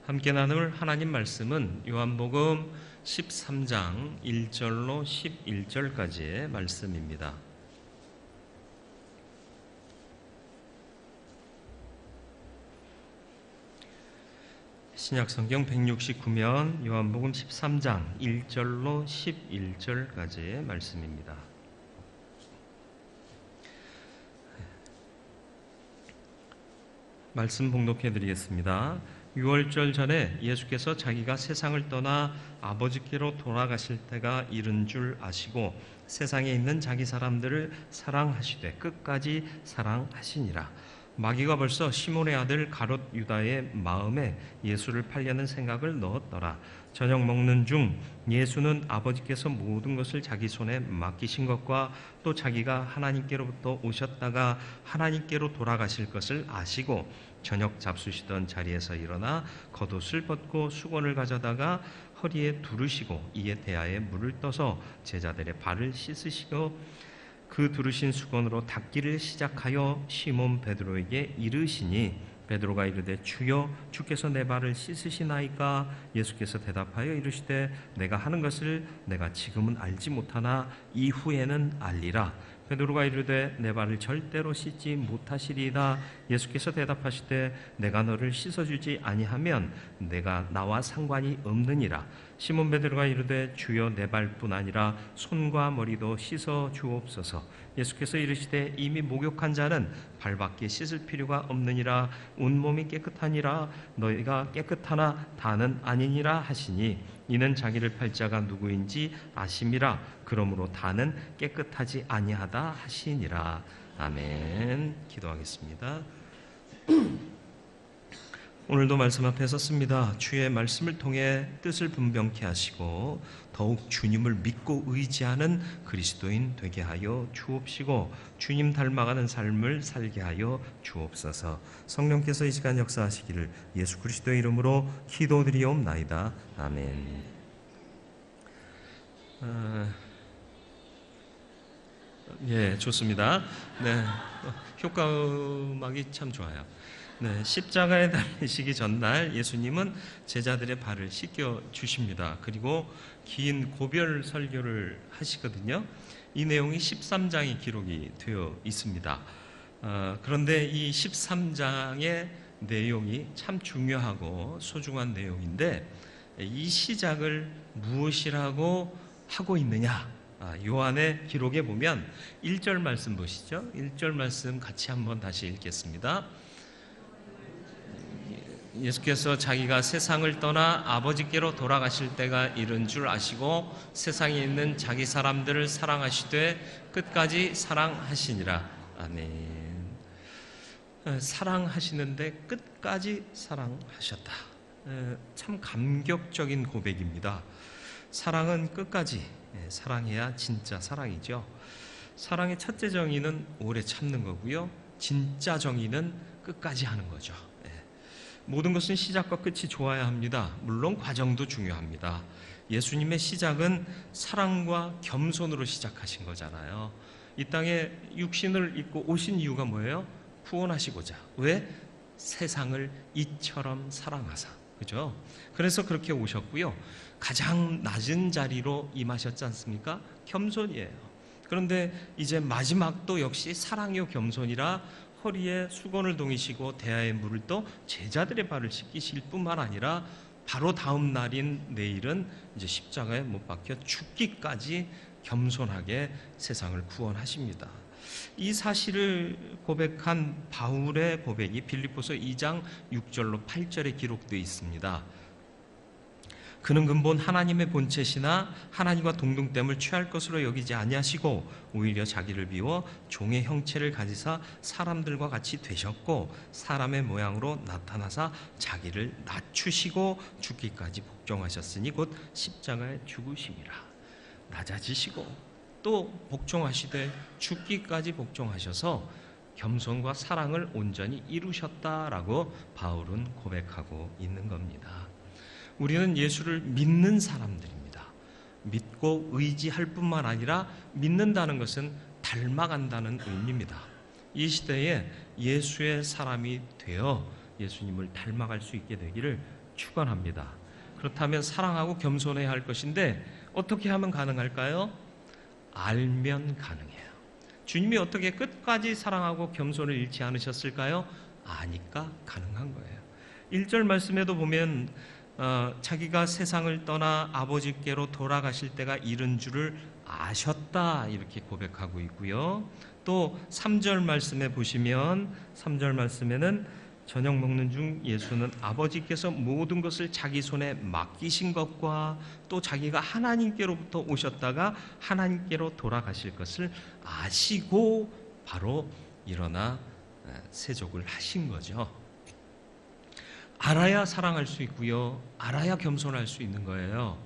함께 나눌 하나님 말씀은 요한복음 13장 1절로 11절까지의 말씀입니다. 신약성경 169면 요한복음 13장 1절로 11절까지의 말씀입니다. 말씀 봉독해 드리겠습니다. 유월절 전에 예수께서 자기가 세상을 떠나 아버지께로 돌아가실 때가 이른 줄 아시고 세상에 있는 자기 사람들을 사랑하시되 끝까지 사랑하시니라. 마귀가 벌써 시몬의 아들 가롯 유다의 마음에 예수를 팔려는 생각을 넣었더라. 저녁 먹는 중 예수는 아버지께서 모든 것을 자기 손에 맡기신 것과 또 자기가 하나님께로부터 오셨다가 하나님께로 돌아가실 것을 아시고 저녁 잡수시던 자리에서 일어나 겉옷을 벗고 수건을 가져다가 허리에 두르시고 이에 대야에 물을 떠서 제자들의 발을 씻으시고 그 두르신 수건으로 닦기를 시작하여 시몬 베드로에게 이르시니 베드로가 이르되 주여 주께서 내 발을 씻으시나이까? 예수께서 대답하여 이르시되 내가 하는 것을 내가 지금은 알지 못하나 이후에는 알리라. 베드로가 이르되 내 발을 절대로 씻지 못하시리이다. 예수께서 대답하시되 내가 너를 씻어주지 아니하면 내가 나와 상관이 없느니라. 시몬 베드로가 이르되 주여 내 발뿐 아니라 손과 머리도 씻어 주옵소서. 예수께서 이르시되 이미 목욕한 자는 발밖에 씻을 필요가 없느니라. 온몸이 깨끗하니라. 너희가 깨끗하나 다는 아니니라 하시니 이는 자기를 팔 자가 누구인지 아심이라. 그러므로 다는 깨끗하지 아니하다 하시니라. 아멘. 기도하겠습니다. 오늘도 말씀 앞에 섰습니다. 주의 말씀을 통해 뜻을 분명케 하시고 더욱 주님을 믿고 의지하는 그리스도인 되게 하여 주옵시고 주님 닮아가는 삶을 살게 하여 주옵소서. 성령께서 이 시간 역사하시기를 예수 그리스도의 이름으로 기도드리옵나이다. 아멘. 예, 좋습니다. 네, 효과 음악이 참 좋아요. 네, 십자가에 달리시기 전날 예수님은 제자들의 발을 씻겨 주십니다. 그리고 긴 고별 설교를 하시거든요. 이 내용이 13장에 기록이 되어 있습니다. 그런데 이 13장의 내용이 참 중요하고 소중한 내용인데 이 시작을 무엇이라고 하고 있느냐? 요한의 기록에 보면 1절 말씀 보시죠. 1절 말씀 같이 한번 다시 읽겠습니다. 예수께서 자기가 세상을 떠나 아버지께로 돌아가실 때가 이른 줄 아시고 세상에 있는 자기 사람들을 사랑하시되 끝까지 사랑하시니라. 아멘. 사랑하시는데 끝까지 사랑하셨다. 참 감격적인 고백입니다. 사랑은 끝까지 사랑해야 진짜 사랑이죠. 사랑의 첫째 정의는 오래 참는 거고요. 진짜 정의는 끝까지 하는 거죠. 모든 것은 시작과 끝이 좋아야 합니다. 물론 과정도 중요합니다. 예수님의 시작은 사랑과 겸손으로 시작하신 거잖아요. 이 땅에 육신을 입고 오신 이유가 뭐예요? 구원하시고자. 왜? 세상을 이처럼 사랑하사. 그죠? 그래서 그렇게 오셨고요. 가장 낮은 자리로 임하셨지 않습니까? 겸손이에요. 그런데 이제 마지막도 역시 사랑이요 겸손이라 허리에 수건을 동이시고 대야에 물을 떠 제자들의 발을 씻기실 뿐만 아니라 바로 다음 날인 내일은 이제 십자가에 못 박혀 죽기까지 겸손하게 세상을 구원하십니다. 이 사실을 고백한 바울의 고백이 빌립보서 2장 6절로 8절에 기록되어 있습니다. 그는 근본 하나님의 본체시나 하나님과 동등됨을 취할 것으로 여기지 아니하시고 오히려 자기를 비워 종의 형체를 가지사 사람들과 같이 되셨고 사람의 모양으로 나타나사 자기를 낮추시고 죽기까지 복종하셨으니 곧 십자가에 죽으심이라. 낮아지시고 또 복종하시되 죽기까지 복종하셔서 겸손과 사랑을 온전히 이루셨다라고 바울은 고백하고 있는 겁니다. 우리는 예수를 믿는 사람들입니다. 믿고 의지할 뿐만 아니라 믿는다는 것은 닮아간다는 의미입니다. 이 시대에 예수의 사람이 되어 예수님을 닮아갈 수 있게 되기를 축원합니다. 그렇다면 사랑하고 겸손해야 할 것인데 어떻게 하면 가능할까요? 알면 가능해요. 주님이 어떻게 끝까지 사랑하고 겸손을 잃지 않으셨을까요? 아니까 가능한 거예요. 1절 말씀에도 보면 자기가 세상을 떠나 아버지께로 돌아가실 때가 이른 줄을 아셨다 이렇게 고백하고 있고요. 또 3절 말씀에 보시면 3절 말씀에는 저녁 먹는 중 예수는 아버지께서 모든 것을 자기 손에 맡기신 것과 또 자기가 하나님께로부터 오셨다가 하나님께로 돌아가실 것을 아시고 바로 일어나 세족을 하신 거죠. 알아야 사랑할 수 있고요. 알아야 겸손할 수 있는 거예요.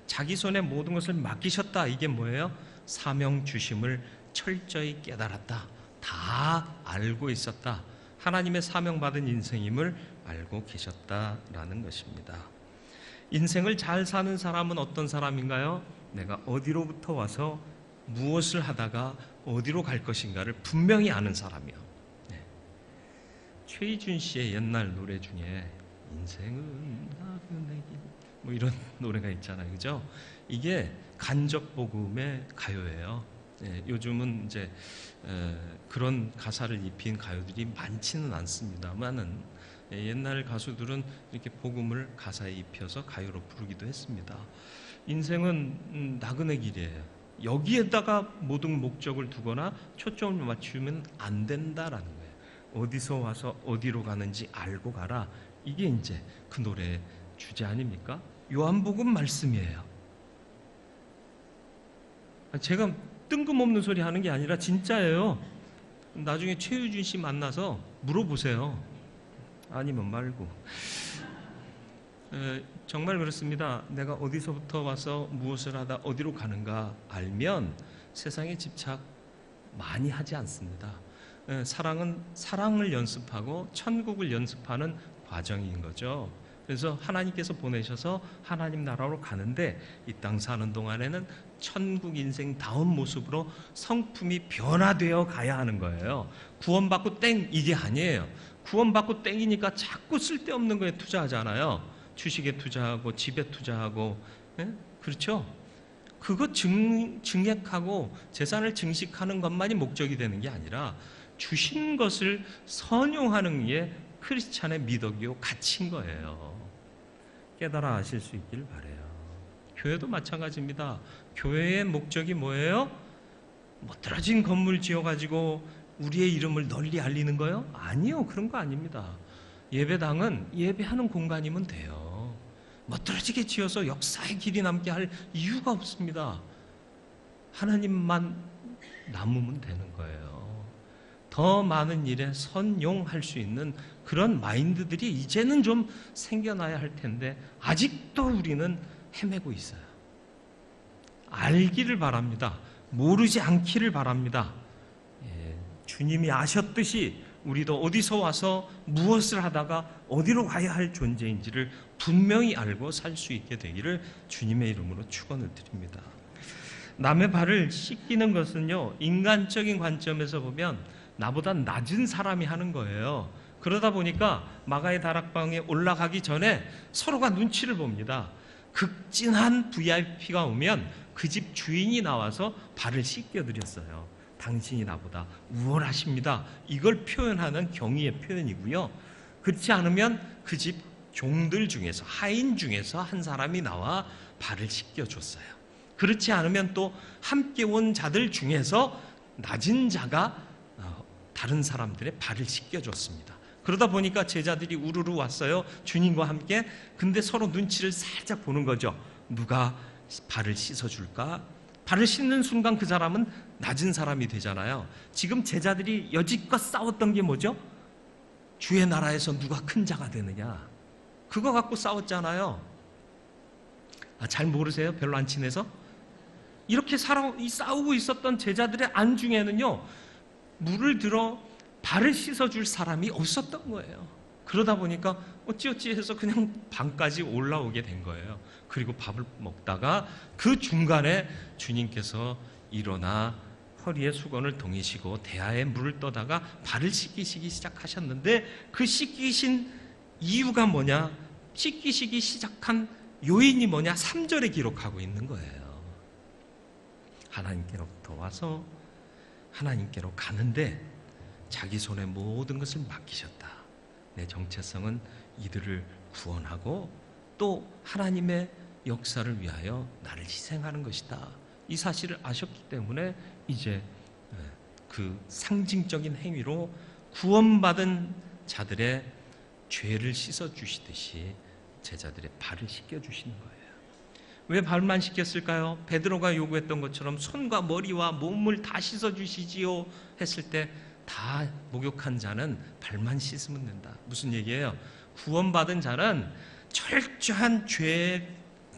자기 손에 모든 것을 맡기셨다. 이게 뭐예요? 사명 주심을 철저히 깨달았다. 다 알고 있었다. 하나님의 사명받은 인생임을 알고 계셨다라는 것입니다. 인생을 잘 사는 사람은 어떤 사람인가요? 내가 어디로부터 와서 무엇을 하다가 어디로 갈 것인가를 분명히 아는 사람이요. 최희준 씨의 옛날 노래 중에 인생은 나그네 길 뭐 이런 노래가 있잖아요, 그죠? 이게 간접복음의 가요예요. 요즘은 이제 그런 가사를 입힌 가요들이 많지는 않습니다만은 옛날 가수들은 이렇게 복음을 가사에 입혀서 가요로 부르기도 했습니다. 인생은 나그네 길이에요. 여기에다가 모든 목적을 두거나 초점을 맞추면 안 된다라는 거예요. 어디서 와서 어디로 가는지 알고 가라. 이게 이제 그 노래의 주제 아닙니까? 요한복음 말씀이에요. 제가 뜬금없는 소리 하는 게 아니라 진짜예요. 나중에 최유준 씨 만나서 물어보세요. 아니면 말고. 정말 그렇습니다. 내가 어디서부터 와서 무엇을 하다 어디로 가는가 알면 세상에 집착 많이 하지 않습니다. 사랑은 사랑을 연습하고 천국을 연습하는 과정인 거죠. 그래서 하나님께서 보내셔서 하나님 나라로 가는데 이 땅 사는 동안에는 천국 인생다운 모습으로 성품이 변화되어 가야 하는 거예요. 구원받고 땡 이게 아니에요. 구원받고 땡이니까 자꾸 쓸데없는 거에 투자하잖아요. 주식에 투자하고 집에 투자하고 그렇죠? 그거 증액하고 재산을 증식하는 것만이 목적이 되는 게 아니라 주신 것을 선용하는 게 크리스찬의 미덕이요 가치인 거예요. 깨달아 아실 수 있길 바라요. 교회도 마찬가지입니다. 교회의 목적이 뭐예요? 멋들어진 건물 지어가지고 우리의 이름을 널리 알리는 거요? 아니요, 그런 거 아닙니다. 예배당은 예배하는 공간이면 돼요. 멋들어지게 지어서 역사의 길이 남게 할 이유가 없습니다. 하나님만 남으면 되는 거예요. 더 많은 일에 선용할 수 있는 그런 마인드들이 이제는 좀 생겨나야 할 텐데 아직도 우리는 헤매고 있어요. 알기를 바랍니다. 모르지 않기를 바랍니다. 주님이 아셨듯이 우리도 어디서 와서 무엇을 하다가 어디로 가야 할 존재인지를 분명히 알고 살 수 있게 되기를 주님의 이름으로 축원을 드립니다. 남의 발을 씻기는 것은요, 인간적인 관점에서 보면 나보다 낮은 사람이 하는 거예요. 그러다 보니까 마가의 다락방에 올라가기 전에 서로가 눈치를 봅니다. 극진한 VIP가 오면 그 집 주인이 나와서 발을 씻겨드렸어요. 당신이 나보다 우월하십니다. 이걸 표현하는 경의의 표현이고요. 그렇지 않으면 그 집 종들 중에서, 하인 중에서 한 사람이 나와 발을 씻겨줬어요. 그렇지 않으면 또 함께 온 자들 중에서 낮은 자가 다른 사람들의 발을 씻겨줬습니다. 그러다 보니까 제자들이 우르르 왔어요. 주님과 함께. 근데 서로 눈치를 살짝 보는 거죠. 누가 발을 씻어줄까? 발을 씻는 순간 그 사람은 낮은 사람이 되잖아요. 지금 제자들이 여지껏 싸웠던 게 뭐죠? 주의 나라에서 누가 큰 자가 되느냐? 그거 갖고 싸웠잖아요. 잘 모르세요? 별로 안 친해서? 이렇게 싸우고 있었던 제자들의 안중에는요, 물을 들어 발을 씻어줄 사람이 없었던 거예요. 그러다 보니까 어찌어찌 해서 그냥 방까지 올라오게 된 거예요. 그리고 밥을 먹다가 그 중간에 주님께서 일어나 허리에 수건을 동이시고 대야에 물을 떠다가 발을 씻기시기 시작하셨는데 그 씻기신 이유가 뭐냐? 찢기시기 시작한 요인이 뭐냐? 3절에 기록하고 있는 거예요. 하나님께로부터 와서 하나님께로 가는데 자기 손에 모든 것을 맡기셨다. 내 정체성은 이들을 구원하고 또 하나님의 역사를 위하여 나를 희생하는 것이다. 이 사실을 아셨기 때문에 이제 그 상징적인 행위로 구원받은 자들의 죄를 씻어주시듯이 제자들의 발을 씻겨주시는 거예요. 왜 발만 씻겼을까요? 베드로가 요구했던 것처럼 손과 머리와 몸을 다 씻어주시지요 했을 때 다 목욕한 자는 발만 씻으면 된다. 무슨 얘기예요? 구원받은 자는 철저한 죄의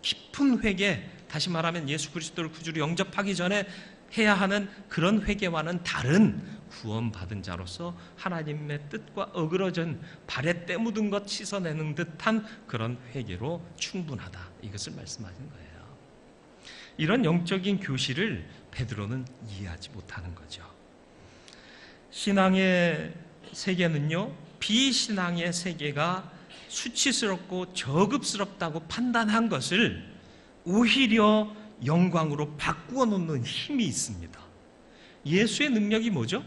깊은 회개, 다시 말하면 예수 그리스도를 구주로 영접하기 전에 해야 하는 그런 회개와는 다른 구원받은 자로서 하나님의 뜻과 어그러진 발에 때 묻은 것 씻어내는 듯한 그런 회개로 충분하다. 이것을 말씀하신 거예요. 이런 영적인 교실을 베드로는 이해하지 못하는 거죠. 신앙의 세계는요, 비신앙의 세계가 수치스럽고 저급스럽다고 판단한 것을 오히려 영광으로 바꾸어 놓는 힘이 있습니다. 예수의 능력이 뭐죠?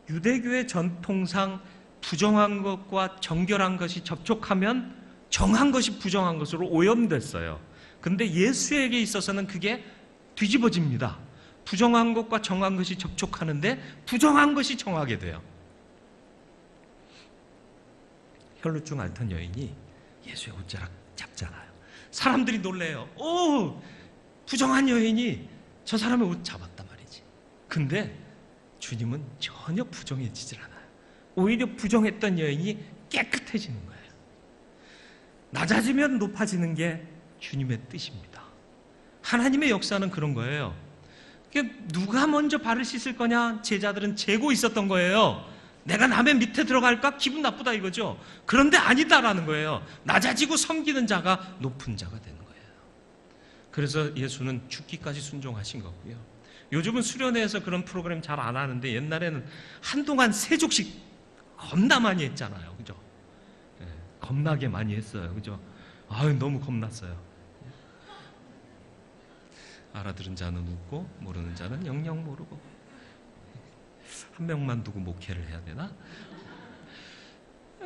유대교의 전통상 부정한 것과 정결한 것이 접촉하면 정한 것이 부정한 것으로 오염됐어요. 근데 예수에게 있어서는 그게 뒤집어집니다. 부정한 것과 정한 것이 접촉하는데 부정한 것이 정하게 돼요. 혈루증 앓던 여인이 예수의 옷자락 잡잖아요. 사람들이 놀래요. 오, 부정한 여인이 저 사람의 옷 잡았단 말이지. 근데 주님은 전혀 부정해지질 않아요. 오히려 부정했던 여인이 깨끗해지는 거예요. 낮아지면 높아지는 게 주님의 뜻입니다. 하나님의 역사는 그런 거예요. 누가 먼저 발을 씻을 거냐? 제자들은 재고 있었던 거예요. 내가 남의 밑에 들어갈까? 기분 나쁘다 이거죠. 그런데 아니다라는 거예요. 낮아지고 섬기는 자가 높은 자가 되는 거예요. 그래서 예수는 죽기까지 순종하신 거고요. 요즘은 수련회에서 그런 프로그램 잘 안 하는데 옛날에는 한동안 세족식 겁나 많이 했잖아요. 그죠? 네, 겁나게 많이 했어요. 그죠? 아유, 너무 겁났어요. 알아들은 자는 웃고 모르는 자는 영영 모르고. 한 명만 두고 목회를 해야 되나?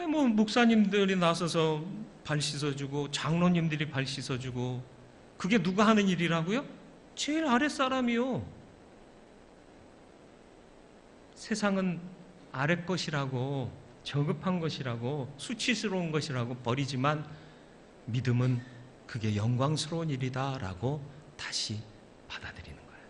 뭐 목사님들이 나서서 발 씻어주고 장로님들이 발 씻어주고, 그게 누가 하는 일이라고요? 제일 아랫사람이요. 세상은 아랫 것이라고, 저급한 것이라고, 수치스러운 것이라고 버리지만 믿음은 그게 영광스러운 일이다라고 다시 받아들이는 거예요.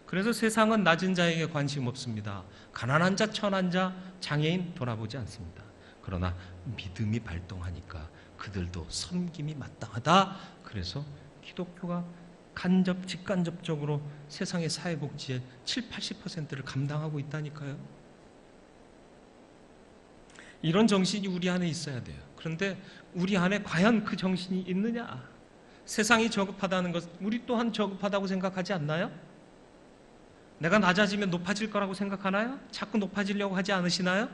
그래서 세상은 낮은 자에게 관심 없습니다. 가난한 자, 천한 자, 장애인 돌아보지 않습니다. 그러나 믿음이 발동하니까 그들도 섬김이 마땅하다. 그래서 기독교가 직간접적으로 세상의 사회복지의 70-80%를 감당하고 있다니까요. 이런 정신이 우리 안에 있어야 돼요. 그런데 우리 안에 과연 그 정신이 있느냐? 세상이 저급하다는 것, 우리 또한 저급하다고 생각하지 않나요? 내가 낮아지면 높아질 거라고 생각하나요? 자꾸 높아지려고 하지 않으시나요?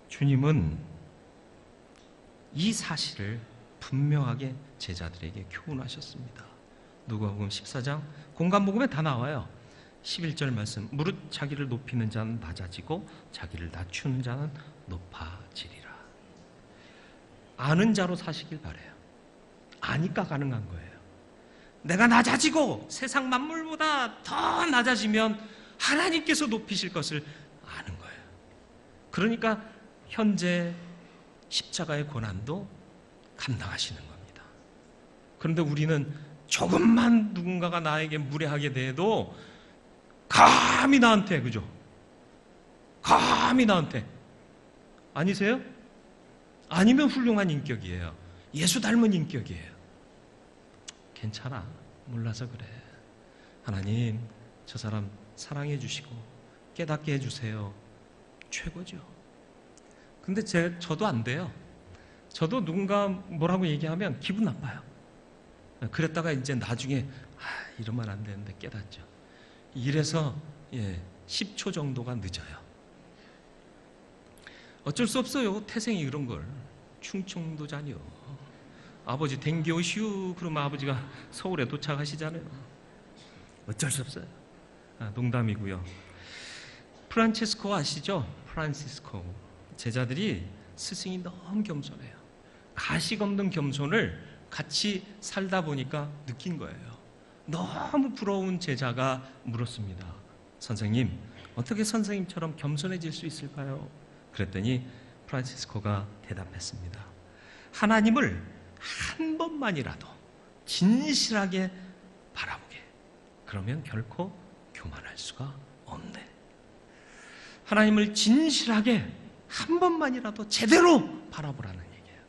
주님은 이 사실을 분명하게 제자들에게 교훈하셨습니다. 누가복음 14장 공간복음에 다 나와요. 11절 말씀, 무릇 자기를 높이는 자는 낮아지고 자기를 낮추는 자는 높아지리라. 아는 자로 사시길 바라요. 아니까 가능한 거예요. 내가 낮아지고 세상 만물보다 더 낮아지면 하나님께서 높이실 것을 아는 거예요. 그러니까 현재 십자가의 고난도 감당하시는 겁니다. 그런데 우리는 조금만 누군가가 나에게 무례하게 대해도 감히 나한테, 그죠? 감히 나한테. 아니세요? 아니면 훌륭한 인격이에요. 예수 닮은 인격이에요. 괜찮아. 몰라서 그래. 하나님, 저 사람 사랑해 주시고 깨닫게 해주세요. 최고죠. 근데 저도 안 돼요. 저도 누군가 뭐라고 얘기하면 기분 나빠요. 그랬다가 이제 나중에 이러면 안 되는데 깨닫죠. 이래서 10초 정도가 늦어요. 어쩔 수 없어요. 태생이 그런 걸. 충청도 자녀. 아버지 댕겨오시오 그러면 아버지가 서울에 도착하시잖아요. 어쩔 수 없어요. 농담이고요. 프란치스코 아시죠? 프란시스코. 제자들이 스승이 너무 겸손해요. 가식 없는 겸손을 같이 살다 보니까 느낀 거예요. 너무 부러운 제자가 물었습니다. 선생님, 어떻게 선생님처럼 겸손해질 수 있을까요? 그랬더니 프란시스코가 대답했습니다. 하나님을 한 번만이라도 진실하게 바라보게. 그러면 결코 교만할 수가 없네. 하나님을 진실하게 한 번만이라도 제대로 바라보라는 얘기예요.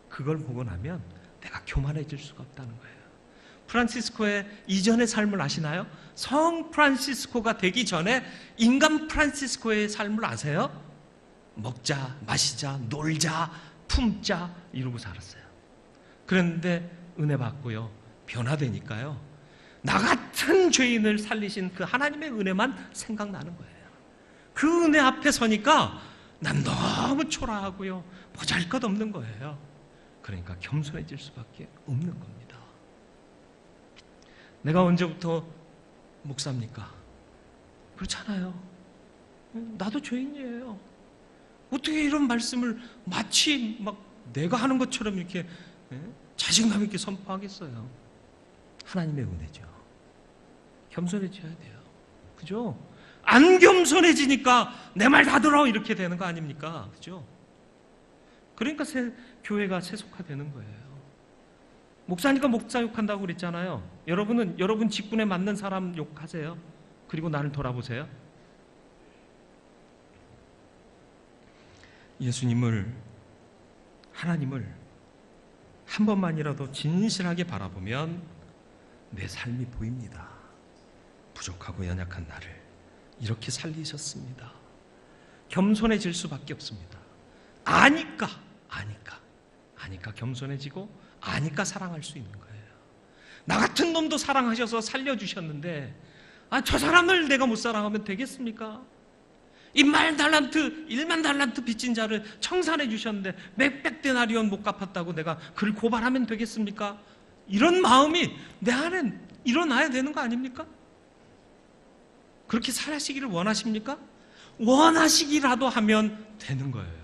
그걸 보고 나면 내가 교만해질 수가 없다는 거예요. 프란시스코의 이전의 삶을 아시나요? 성 프란시스코가 되기 전에 인간 프란시스코의 삶을 아세요? 먹자, 마시자, 놀자, 품자 이러고 살았어요. 그런데 은혜 받고요, 변화되니까요, 나 같은 죄인을 살리신 그 하나님의 은혜만 생각나는 거예요. 그 은혜 앞에 서니까 난 너무 초라하고요, 보잘것없는 거예요. 그러니까 겸손해질 수밖에 없는 겁니다. 내가 언제부터 목사입니까? 그렇잖아요. 나도 죄인이에요. 어떻게 이런 말씀을 마치 막 내가 하는 것처럼 이렇게 자신감 있게 선포하겠어요? 하나님의 은혜죠. 겸손해져야 돼요. 그죠? 안 겸손해지니까 내 말 다 들어 이렇게 되는 거 아닙니까? 그죠? 그러니까 교회가 세속화되는 거예요. 목사니까 목사 욕한다고 그랬잖아요. 여러분은 여러분 직분에 맞는 사람 욕하세요. 그리고 나를 돌아보세요. 예수님을, 하나님을 한 번만이라도 진실하게 바라보면 내 삶이 보입니다. 부족하고 연약한 나를 이렇게 살리셨습니다. 겸손해질 수밖에 없습니다. 아니까 겸손해지고 아니까 사랑할 수 있는 거예요. 나 같은 놈도 사랑하셔서 살려주셨는데 저 사람을 내가 못 사랑하면 되겠습니까? 1만 달란트 빚진 자를 청산해 주셨는데 몇백 데나리온 못 갚았다고 내가 그를 고발하면 되겠습니까? 이런 마음이 내 안에 일어나야 되는 거 아닙니까? 그렇게 살아시기를 원하십니까? 원하시기라도 하면 되는 거예요.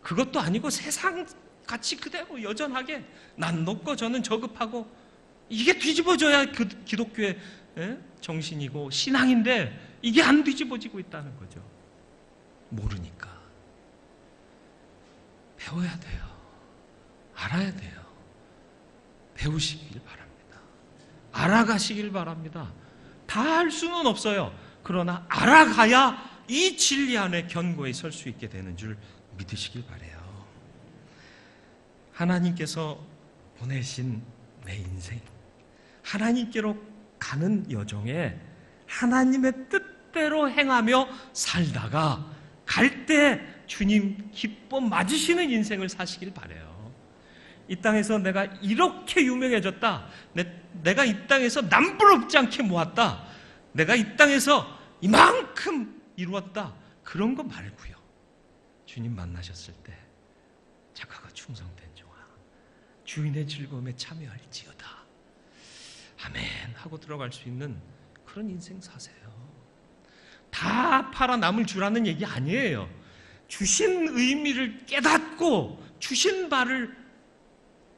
그것도 아니고 세상 같이 그대로 여전하게 난 높고 저는 저급하고 이게 뒤집어져야 그 기독교의 정신이고 신앙인데 이게 안 뒤집어지고 있다는 거죠. 모르니까. 배워야 돼요. 알아야 돼요. 배우시길 바랍니다. 알아가시길 바랍니다. 다 할 수는 없어요. 그러나 알아가야 이 진리 안에 견고히 설 수 있게 되는 줄 믿으시길 바라요. 하나님께서 보내신 내 인생, 하나님께로 가는 여정에 하나님의 뜻대로 행하며 살다가 갈 때 주님 기뻐 맞으시는 인생을 사시길 바라요. 이 땅에서 내가 이렇게 유명해졌다, 내가 이 땅에서 남부럽지 않게 모았다, 내가 이 땅에서 이만큼 이루었다, 그런 거 말고요, 주님 만나셨을 때 착하고 충성된 종아, 주인의 즐거움에 참여할지어다, 아멘 하고 들어갈 수 있는 그런 인생 사세요. 다 팔아 남을 주라는 얘기 아니에요. 주신 의미를 깨닫고 주신 바를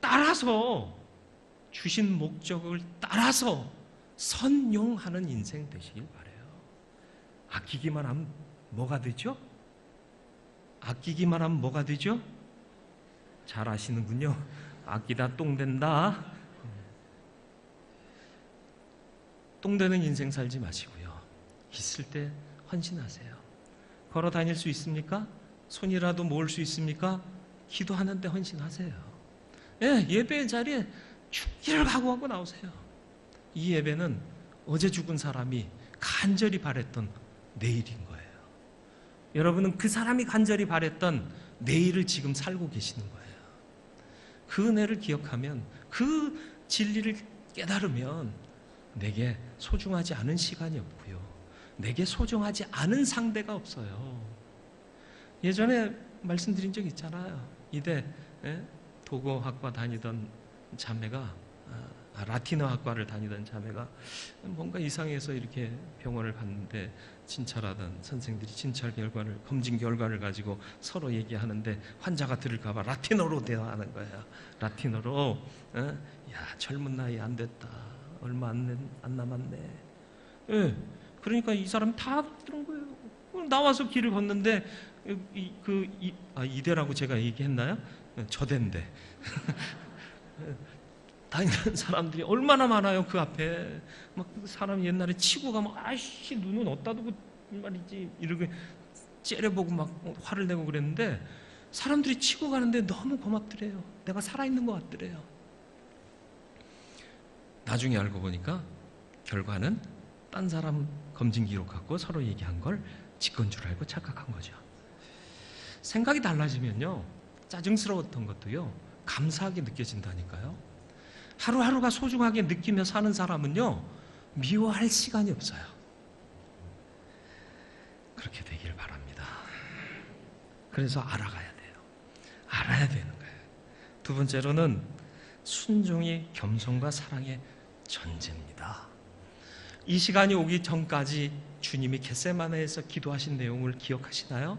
따라서, 주신 목적을 따라서 선용하는 인생 되시길 바라요. 아끼기만 하면 뭐가 되죠? 아끼기만 하면 뭐가 되죠? 잘 아시는군요. 아끼다 똥 된다. 똥 되는 인생 살지 마시고요, 있을 때 헌신하세요. 걸어 다닐 수 있습니까? 손이라도 모을 수 있습니까? 기도하는데 헌신하세요. 예배의 자리에 죽기를 각오하고 나오세요. 이 예배는 어제 죽은 사람이 간절히 바랬던 내일인 거예요. 여러분은 그 사람이 간절히 바랬던 내일을 지금 살고 계시는 거예요. 그 은혜를 기억하면, 그 진리를 깨달으면 내게 소중하지 않은 시간이 없고요, 내게 소중하지 않은 상대가 없어요. 예전에 말씀드린 적 있잖아요. 이대 도고학과 다니던 자매가 라틴어 학과를 다니던 자매가 뭔가 이상해서 이렇게 병원을 갔는데 진찰하던 선생들이 진찰 결과를, 검진 결과를 가지고 서로 얘기하는데 환자가 들을까 봐 라틴어로 대화하는 거야. 라틴어로. 야, 젊은 나이 안 됐다. 얼마 안 남았네. 예. 그러니까 이 사람 다 들은 거예요. 나와서 길을 걷는데 이대라고 제가 얘기했나요? 저대인데. 다니는 사람들이 얼마나 많아요. 그 앞에 막 사람 옛날에 치고 가면 아이씨 눈은 어디다 두고 말이지 이렇게 째려보고 막 화를 내고 그랬는데 사람들이 치고 가는데 너무 고맙더래요. 내가 살아있는 것 같더래요. 나중에 알고 보니까 결과는 딴 사람 검진 기록 갖고 서로 얘기한 걸 지건 줄 알고 착각한 거죠. 생각이 달라지면요, 짜증스러웠던 것도요 감사하게 느껴진다니까요. 하루하루가 소중하게 느끼며 사는 사람은요 미워할 시간이 없어요. 그렇게 되길 바랍니다. 그래서 알아가야 돼요. 알아야 되는 거예요. 두 번째로는 순종이 겸손과 사랑의 전제입니다. 이 시간이 오기 전까지 주님이 겟세마네에서 기도하신 내용을 기억하시나요?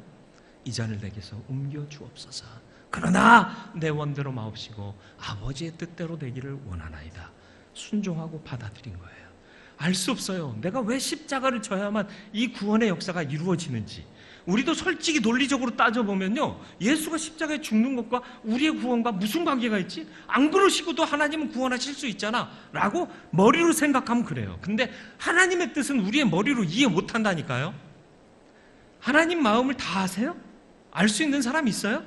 이 잔을 내게서 옮겨 주옵소서. 그러나 내 원대로 마옵시고 아버지의 뜻대로 되기를 원하나이다. 순종하고 받아들인 거예요. 알 수 없어요. 내가 왜 십자가를 져야만 이 구원의 역사가 이루어지는지. 우리도 솔직히 논리적으로 따져보면요, 예수가 십자가에 죽는 것과 우리의 구원과 무슨 관계가 있지? 안 그러시고도 하나님은 구원하실 수 있잖아 라고 머리로 생각하면 그래요. 근데 하나님의 뜻은 우리의 머리로 이해 못한다니까요. 하나님 마음을 다 아세요? 알 수 있는 사람 있어요?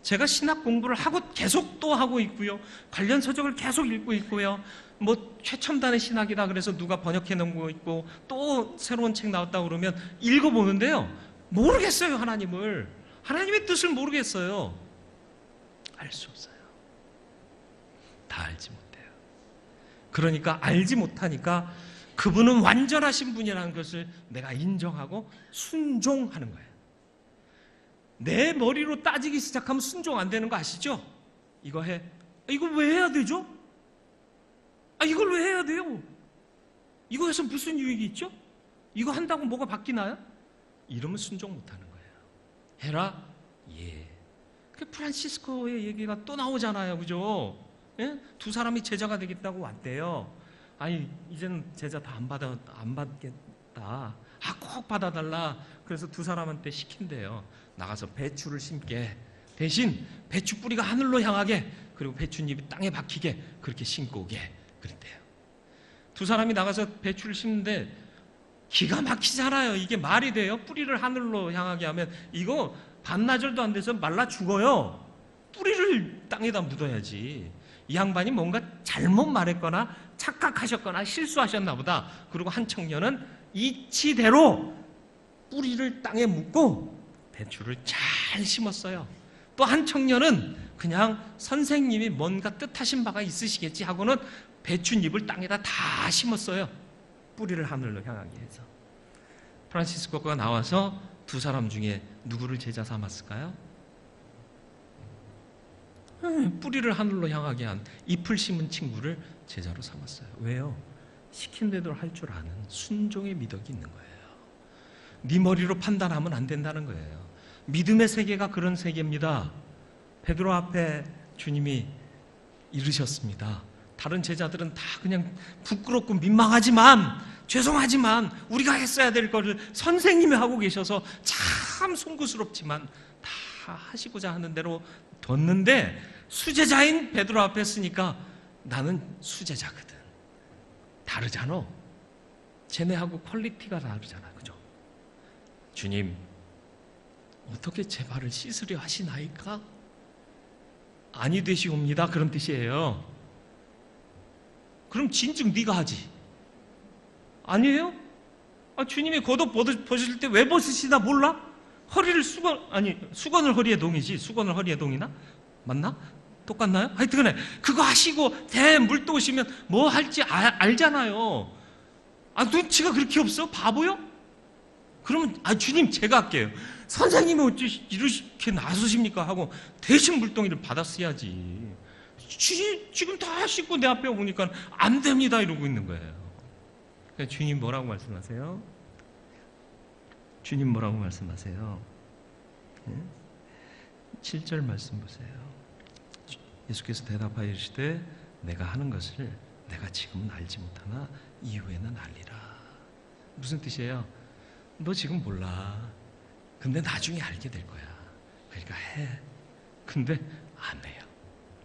제가 신학 공부를 하고 계속 또 하고 있고요. 관련 서적을 계속 읽고 있고요. 뭐 최첨단의 신학이다 그래서 누가 번역해 놓은 거 있고 또 새로운 책 나왔다 그러면 읽어보는데요. 모르겠어요. 하나님의 뜻을 모르겠어요. 알 수 없어요. 다 알지 못해요. 그러니까 알지 못하니까 그분은 완전하신 분이라는 것을 내가 인정하고 순종하는 거예요. 내 머리로 따지기 시작하면 순종 안 되는 거 아시죠? 이거 해. 이거 왜 해야 되죠? 이걸 왜 해야 돼요? 이거 해서 무슨 유익이 있죠? 이거 한다고 뭐가 바뀌나요? 이러면 순종 못 하는 거예요. 해라? 예. 그 프란시스코의 얘기가 또 나오잖아요. 그죠? 예? 두 사람이 제자가 되겠다고 왔대요. 아니, 이제는 제자 다 안 받겠다. 꼭 받아달라. 그래서 두 사람한테 시킨대요. 나가서 배추를 심게. 대신 배추 뿌리가 하늘로 향하게, 그리고 배추잎이 땅에 박히게 그렇게 심고 오게 그랬대요. 두 사람이 나가서 배추를 심는데 기가 막히잖아요. 이게 말이 돼요? 뿌리를 하늘로 향하게 하면 이거 반나절도 안 돼서 말라 죽어요. 뿌리를 땅에다 묻어야지. 이 양반이 뭔가 잘못 말했거나 착각하셨거나 실수하셨나 보다. 그리고 한 청년은 이치대로 뿌리를 땅에 묻고 배추를 잘 심었어요. 또 한 청년은 그냥 선생님이 뭔가 뜻하신 바가 있으시겠지 하고는 배추잎을 땅에다 다 심었어요. 뿌리를 하늘로 향하게 해서. 프란시스코가 나와서 두 사람 중에 누구를 제자 삼았을까요? 뿌리를 하늘로 향하게 한 잎을 심은 친구를 제자로 삼았어요. 왜요? 시킨 대로 할 줄 아는 순종의 미덕이 있는 거예요. 네 머리로 판단하면 안 된다는 거예요. 믿음의 세계가 그런 세계입니다. 베드로 앞에 주님이 이르셨습니다. 다른 제자들은 다 그냥 부끄럽고 민망하지만, 죄송하지만 우리가 했어야 될 거를 선생님이 하고 계셔서 참 송구스럽지만 다 하시고자 하는 대로 뒀는데, 수제자인 베드로 앞에 쓰니까 나는 수제자거든. 다르잖아. 쟤네하고 퀄리티가 다르잖아. 그죠? 주님, 어떻게 제 발을 씻으려 하시나이까? 아니 되시옵니다. 그런 뜻이에요. 그럼 진즉 네가 하지. 아니에요? 주님이 겉옷 벗으실 때 왜 벗으시나 몰라? 허리를 수건을 허리에 동이지. 수건을 허리에 동이나? 맞나? 똑같나요? 하여튼간에 그거 하시고 물 떠오시면 뭐 할지 알잖아요. 눈치가 그렇게 없어? 바보요? 그러면 주님 제가 할게요. 선생님이 어찌 이렇게 나서십니까? 하고 대신 물동이를 받았어야지. 지금 다 씻고 내 앞에 오니까 안 됩니다 이러고 있는 거예요. 그러니까 주님 뭐라고 말씀하세요? 주님 뭐라고 말씀하세요? 7절 말씀 보세요. 예수께서 대답하여 이르시되 내가 하는 것을 내가 지금은 알지 못하나 이후에는 알리라. 무슨 뜻이에요? 너 지금 몰라. 근데 나중에 알게 될 거야. 그러니까 해. 근데 안 해요.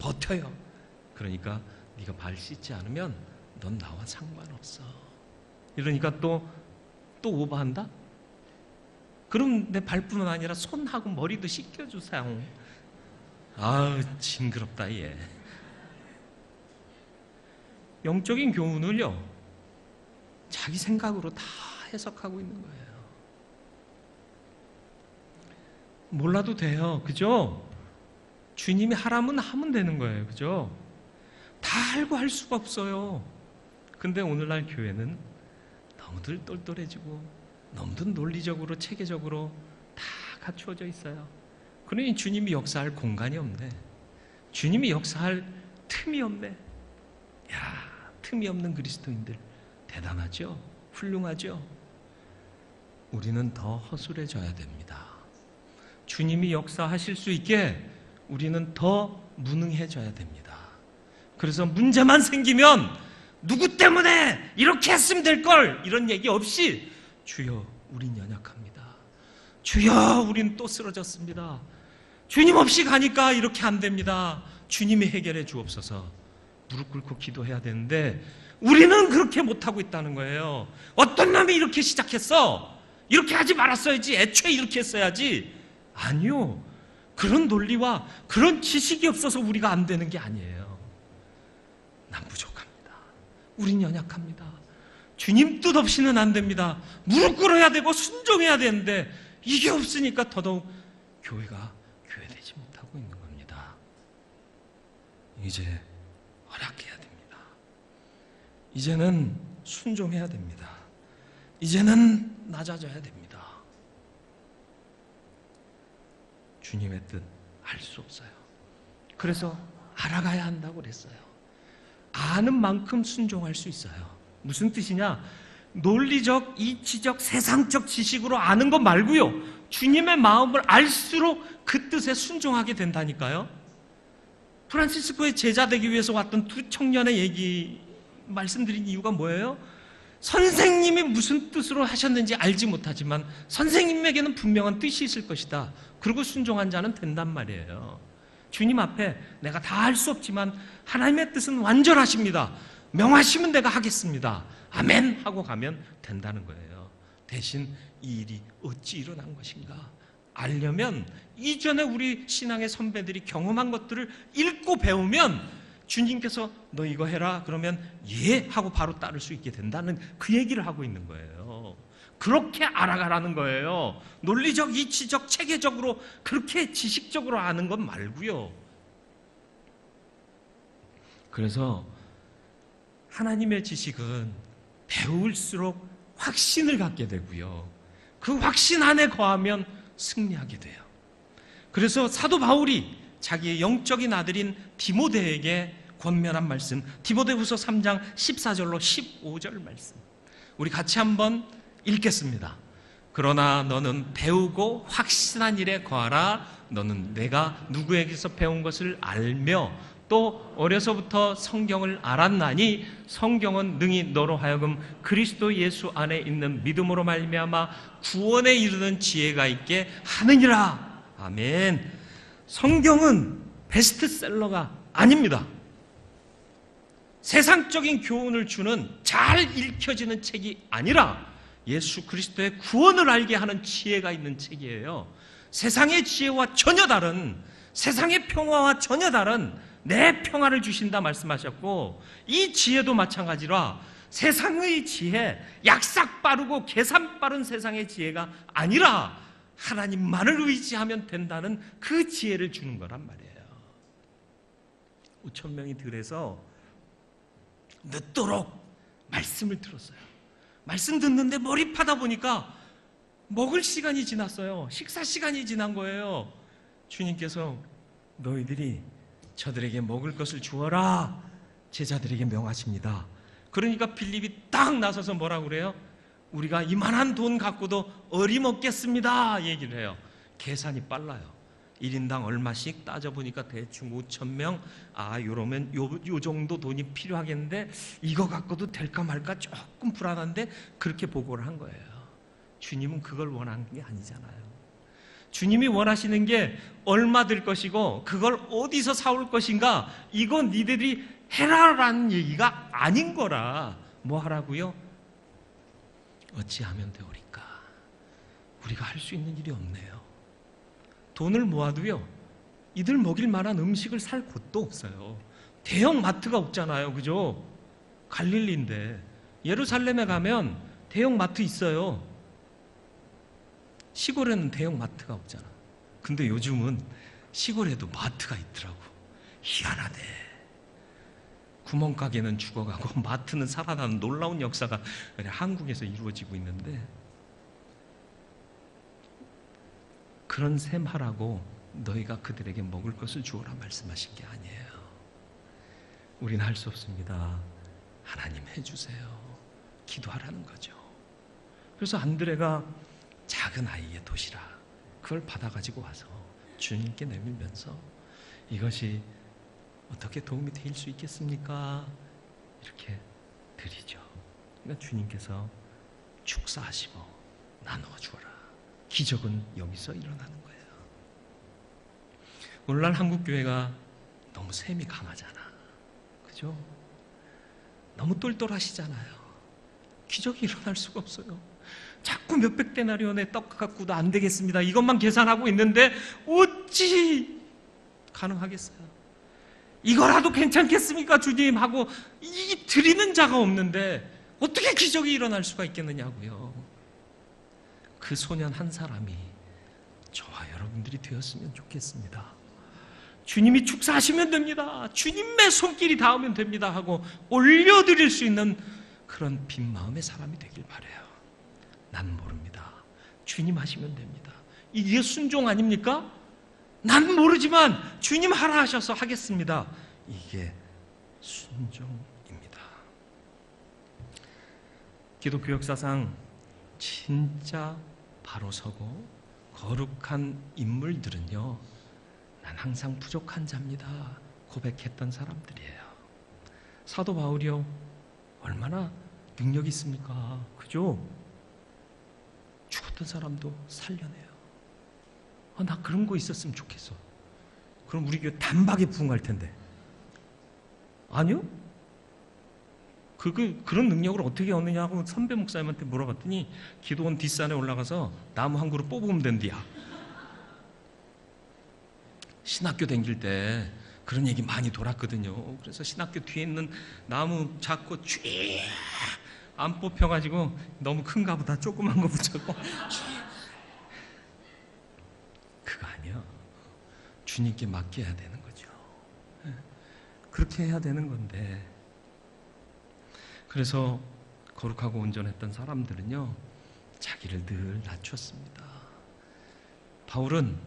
버텨요. 그러니까 네가 발 씻지 않으면 넌 나와 상관없어. 이러니까 또 오버한다? 그럼 내 발뿐만 아니라 손하고 머리도 씻겨주세요. 징그럽다 얘. 영적인 교훈을요 자기 생각으로 다 해석하고 있는 거예요. 몰라도 돼요. 그죠? 주님이 하라면 하면 되는 거예요. 그죠? 다 알고 할 수가 없어요. 근데 오늘날 교회는 너무들 똘똘해지고 너무들 논리적으로 체계적으로 다 갖추어져 있어요. 그러니 주님이 역사할 공간이 없네. 주님이 역사할 틈이 없네. 틈이 없는 그리스도인들 대단하죠? 훌륭하죠? 우리는 더 허술해져야 됩니다. 주님이 역사하실 수 있게 우리는 더 무능해져야 됩니다. 그래서 문제만 생기면 누구 때문에 이렇게 했으면 될걸 이런 얘기 없이 주여 우린 연약합니다. 주여 우린 또 쓰러졌습니다. 주님 없이 가니까 이렇게 안 됩니다. 주님이 해결해 주옵소서. 무릎 꿇고 기도해야 되는데 우리는 그렇게 못하고 있다는 거예요. 어떤 놈이 이렇게 시작했어? 이렇게 하지 말았어야지. 애초에 이렇게 했어야지. 아니요. 그런 논리와 그런 지식이 없어서 우리가 안 되는 게 아니에요. 난 부족합니다. 우린 연약합니다. 주님 뜻 없이는 안 됩니다. 무릎 꿇어야 되고 순종해야 되는데 이게 없으니까 더더욱 교회가 교회되지 못하고 있는 겁니다. 이제 허락해야 됩니다. 이제는 순종해야 됩니다. 이제는 낮아져야 됩니다. 주님의 뜻 알 수 없어요. 그래서 알아가야 한다고 그랬어요. 아는 만큼 순종할 수 있어요. 무슨 뜻이냐? 논리적, 이치적, 세상적 지식으로 아는 것 말고요. 주님의 마음을 알수록 그 뜻에 순종하게 된다니까요. 프란시스코의 제자 되기 위해서 왔던 두 청년의 얘기 말씀드린 이유가 뭐예요? 선생님이 무슨 뜻으로 하셨는지 알지 못하지만 선생님에게는 분명한 뜻이 있을 것이다. 그리고 순종한 자는 된단 말이에요. 주님 앞에 내가 다 할 수 없지만 하나님의 뜻은 완전하십니다. 명하시면 내가 하겠습니다. 아멘 하고 가면 된다는 거예요. 대신 이 일이 어찌 일어난 것인가 알려면 이전에 우리 신앙의 선배들이 경험한 것들을 읽고 배우면 주님께서 너 이거 해라 그러면 예 하고 바로 따를 수 있게 된다는 그 얘기를 하고 있는 거예요. 그렇게 알아가라는 거예요. 논리적, 이치적, 체계적으로 그렇게 지식적으로 아는 것 말고요. 그래서 하나님의 지식은 배울수록 확신을 갖게 되고요. 그 확신 안에 거하면 승리하게 돼요. 그래서 사도 바울이 자기의 영적인 아들인 디모데에게 권면한 말씀, 디모데후서 3장 14절로 15절 말씀, 우리 같이 한번 읽겠습니다. 그러나 너는 배우고 확신한 일에 거하라. 너는 내가 누구에게서 배운 것을 알며 또 어려서부터 성경을 알았나니 성경은 능히 너로 하여금 그리스도 예수 안에 있는 믿음으로 말미암아 구원에 이르는 지혜가 있게 하느니라. 아멘. 성경은 베스트셀러가 아닙니다. 세상적인 교훈을 주는 잘 읽혀지는 책이 아니라 예수 그리스도의 구원을 알게 하는 지혜가 있는 책이에요. 세상의 지혜와 전혀 다른, 세상의 평화와 전혀 다른 내 평화를 주신다 말씀하셨고, 이 지혜도 마찬가지라 세상의 지혜, 약삭 빠르고 계산 빠른 세상의 지혜가 아니라 하나님만을 의지하면 된다는 그 지혜를 주는 거란 말이에요. 5,000명이 들에서 늦도록 말씀을 들었어요. 말씀 듣는데 몰입하다 보니까 먹을 시간이 지났어요. 식사 시간이 지난 거예요. 주님께서 너희들이 저들에게 먹을 것을 주어라 제자들에게 명하십니다. 그러니까 빌립이 딱 나서서 뭐라고 그래요? 우리가 이만한 돈 갖고도 어림없겠습니다 얘기를 해요. 계산이 빨라요. 1인당 얼마씩 따져보니까 대충 5,000명. 요러면 요 정도 돈이 필요하겠는데 이거 갖고도 될까 말까 조금 불안한데 그렇게 보고를 한 거예요. 주님은 그걸 원하는 게 아니잖아요. 주님이 원하시는 게 얼마 들 것이고 그걸 어디서 사올 것인가, 이건 니들이 해라라는 얘기가 아닌 거라. 뭐 하라고요? 어찌하면 되오리까? 우리가 할 수 있는 일이 없네요. 돈을 모아도요, 이들 먹일 만한 음식을 살 곳도 없어요. 대형 마트가 없잖아요. 그죠? 갈릴리인데 예루살렘에 가면 대형 마트 있어요. 시골에는 대형 마트가 없잖아. 근데 요즘은 시골에도 마트가 있더라고. 희한하네. 구멍가게는 죽어가고 마트는 살아나는 놀라운 역사가 한국에서 이루어지고 있는데, 그런 셈 하라고 너희가 그들에게 먹을 것을 주어라 말씀하신 게 아니에요. 우리는 할 수 없습니다. 하나님 해주세요. 기도하라는 거죠. 그래서 안드레가 작은 아이의 도시락 그걸 받아가지고 와서 주님께 내밀면서 이것이 어떻게 도움이 될 수 있겠습니까? 이렇게 드리죠. 그러니까 주님께서 축사하시고 나누어 주어라. 기적은 여기서 일어나는 거예요. 오늘날 한국 교회가 너무 셈이 강하잖아. 그죠? 너무 똘똘하시잖아요. 기적이 일어날 수가 없어요. 자꾸 몇백 데나리온의 떡 갖고도 안 되겠습니다. 이것만 계산하고 있는데 어찌 가능하겠어요? 이거라도 괜찮겠습니까, 주님? 하고 이 드리는 자가 없는데 어떻게 기적이 일어날 수가 있겠느냐고요. 그 소년 한 사람이 저와 여러분들이 되었으면 좋겠습니다. 주님이 축사하시면 됩니다. 주님의 손길이 닿으면 됩니다 하고 올려드릴 수 있는 그런 빈 마음의 사람이 되길 바라요. 난 모릅니다. 주님 하시면 됩니다. 이게 순종 아닙니까? 난 모르지만 주님 하라 하셔서 하겠습니다. 이게 순종입니다. 기독교 역사상 진짜 바로 서고 거룩한 인물들은요, 난 항상 부족한 자입니다 고백했던 사람들이에요. 사도 바울이요, 얼마나 능력 있습니까? 그죠? 죽었던 사람도 살려내요. 나 그런 거 있었으면 좋겠어. 그럼 우리 교회 단박에 부흥할 텐데. 아니요? 그런 능력을 어떻게 얻느냐고 선배 목사님한테 물어봤더니 기도원 뒷산에 올라가서 나무 한 그루 뽑으면 된디야. 신학교 다닐 때 그런 얘기 많이 돌았거든요. 그래서 신학교 뒤에 있는 나무 잡고 안 뽑혀가지고 너무 큰가 보다 조그만 거 붙였고. 그거 아니야. 주님께 맡겨야 되는 거죠. 그렇게 해야 되는 건데. 그래서 거룩하고 온전했던 사람들은요, 자기를 늘 낮췄습니다. 바울은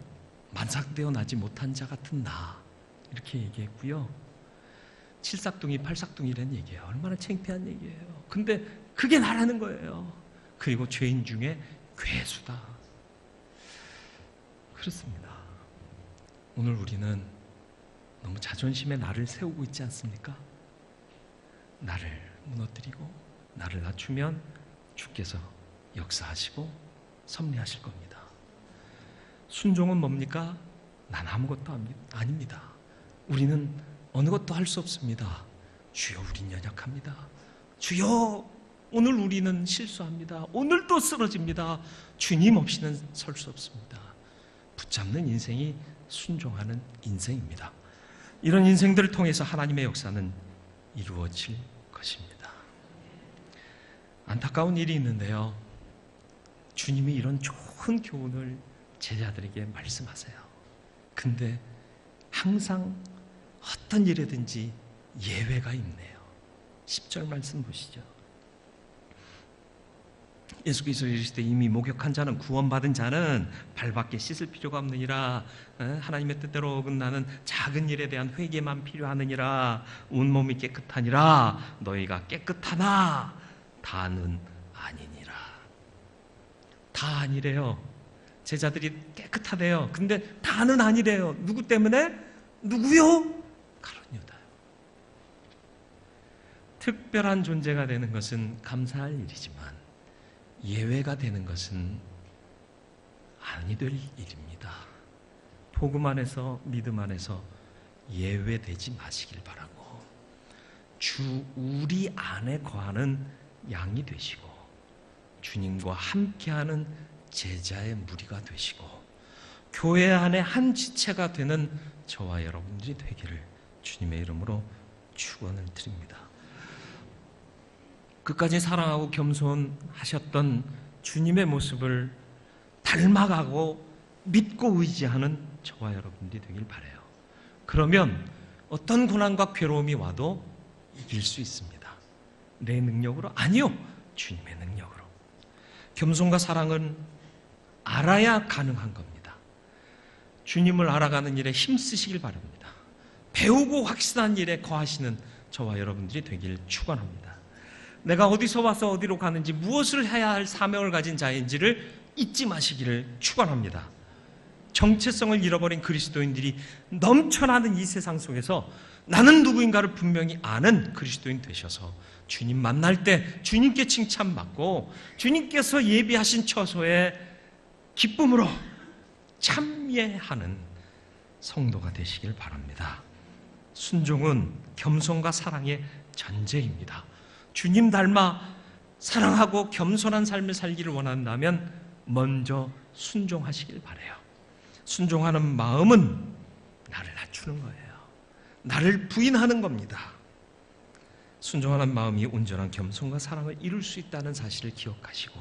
만삭되어 나지 못한 자 같은 나 이렇게 얘기했고요. 칠삭둥이 팔삭둥이라는 얘기예요. 얼마나 창피한 얘기예요. 근데 그게 나라는 거예요. 그리고 죄인 중에 괴수다. 그렇습니다. 오늘 우리는 너무 자존심에 나를 세우고 있지 않습니까? 나를 무너뜨리고 나를 낮추면 주께서 역사하시고 섭리하실 겁니다. 순종은 뭡니까? 난 아무것도 아닙니다. 우리는 어느 것도 할 수 없습니다. 주여, 우린 연약합니다. 주여, 오늘 우리는 실수합니다. 오늘도 쓰러집니다. 주님 없이는 설 수 없습니다. 붙잡는 인생이 순종하는 인생입니다. 이런 인생들을 통해서 하나님의 역사는 이루어질 것입니다. 안타까운 일이 있는데요, 주님이 이런 좋은 교훈을 제자들에게 말씀하세요. 근데 항상 어떤 일에든지 예외가 있네요. 10절 말씀 보시죠. 예수께서 이르시되 이미 목욕한 자는 구원받은 자는 발밖에 씻을 필요가 없느니라. 하나님의 뜻대로 어긋나는 작은 일에 대한 회개만 필요하느니라. 온몸이 깨끗하니라. 너희가 깨끗하나 다는 아니니라. 다 아니래요. 제자들이 깨끗하대요. 근데 다는 아니래요. 누구 때문에? 누구요? 가룟 유다요. 특별한 존재가 되는 것은 감사할 일이지만 예외가 되는 것은 아니 될 일입니다. 복음 안에서, 믿음 안에서 예외되지 마시길 바라고, 주 우리 안에 거하는 양이 되시고 주님과 함께하는 제자의 무리가 되시고 교회 안에 한 지체가 되는 저와 여러분들이 되기를 주님의 이름으로 축원을 드립니다. 끝까지 사랑하고 겸손하셨던 주님의 모습을 닮아가고 믿고 의지하는 저와 여러분들이 되길 바라요. 그러면 어떤 고난과 괴로움이 와도 이길 수 있습니다. 내 능력으로? 아니요, 주님의 능력으로. 겸손과 사랑은 알아야 가능한 겁니다. 주님을 알아가는 일에 힘쓰시길 바랍니다. 배우고 확신한 일에 거하시는 저와 여러분들이 되길 축원합니다. 내가 어디서 와서 어디로 가는지, 무엇을 해야 할 사명을 가진 자인지를 잊지 마시기를 축원합니다. 정체성을 잃어버린 그리스도인들이 넘쳐나는 이 세상 속에서 나는 누구인가를 분명히 아는 그리스도인 되셔서 주님 만날 때 주님께 칭찬받고 주님께서 예비하신 처소에 기쁨으로 참여하는 성도가 되시길 바랍니다. 순종은 겸손과 사랑의 전제입니다. 주님 닮아 사랑하고 겸손한 삶을 살기를 원한다면 먼저 순종하시길 바라요. 순종하는 마음은 나를 낮추는 거예요. 나를 부인하는 겁니다. 순종하는 마음이 온전한 겸손과 사랑을 이룰 수 있다는 사실을 기억하시고,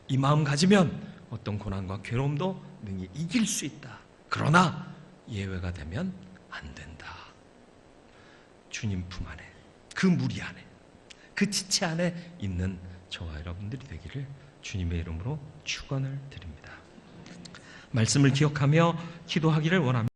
이 마음 가지면 어떤 고난과 괴로움도 능히 이길 수 있다. 그러나 예외가 되면 안 된다. 주님 품 안에, 그 무리 안에, 그 지체 안에 있는 저와 여러분들이 되기를 주님의 이름으로 축원을 드립니다. 말씀을 기억하며 기도하기를 원합니다.